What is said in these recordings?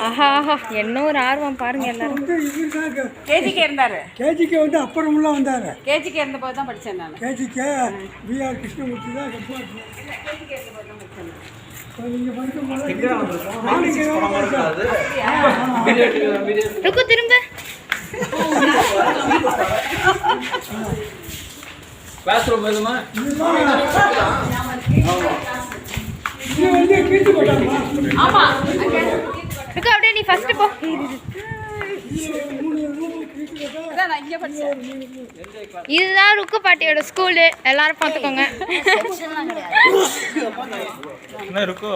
ஆஹா ஆஹா என்ன ஒரு ஆர்வம் பாருங்க எல்லாரும். கேஜிக்கு இருந்தார். கேஜிக்கு வந்து அப்புறமெல்லாம் வந்தார். கேஜிக்கு இருந்தபோது தான் படித்தேன் நான். கேஜிக்கு பிஆர் கிருஷ்ணமூர்த்தி தான் கேஜிக்கு இருந்தபோது தான் படித்தேன். நீங்கள் படிக்கும்போது திரும்ப கிளாஸ் ரூம் எதுமா ஆமா அப்படியே நீ ஃபர்ஸ்ட் போ. நான் இங்கே படித்தேன். இதுதான் ருக்கு பாட்டியோட ஸ்கூலு, எல்லாரும் பார்த்துக்கோங்க. என்ன இருக்கோ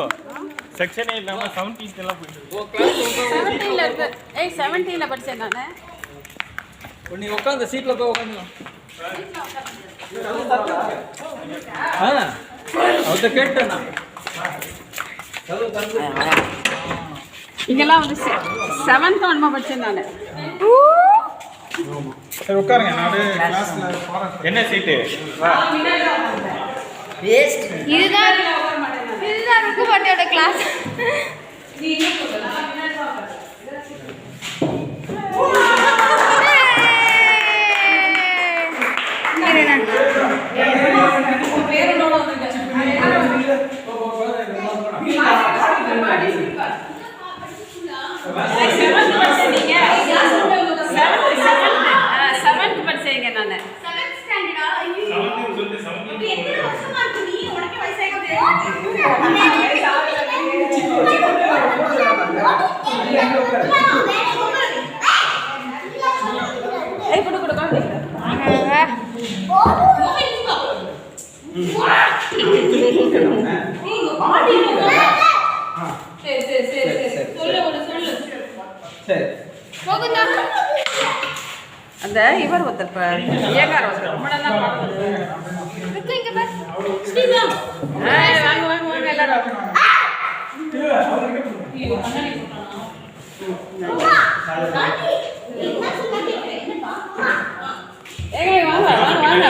செக்ஷனே இல்லாம 17th எல்லாம் போயிட்டு 17ல இருக்கு. 17ல படிச்சேன் நானு. நீ உட்காந்து சீட்ல போய் உட்காந்துலாம். அவர்கிட்ட கேட்டேன் நான். இங்கெல்லாம் வந்து 7th ஒன்மா படிச்சேன் நானு. சரி உட்காருங்க. நான் கிளாஸ்ல என்ன சீட்டு இதுதான் ருக்கு பாட்டியோட கிளாஸ். அந்த இவர் ஒருத்தர் ஏகார் ஒருத்தர் ரொம்ப நல்லா பாடுவாங்க. வாங்க வாங்க வாங்க எல்லாரும். வாங்க வாங்க வாங்க.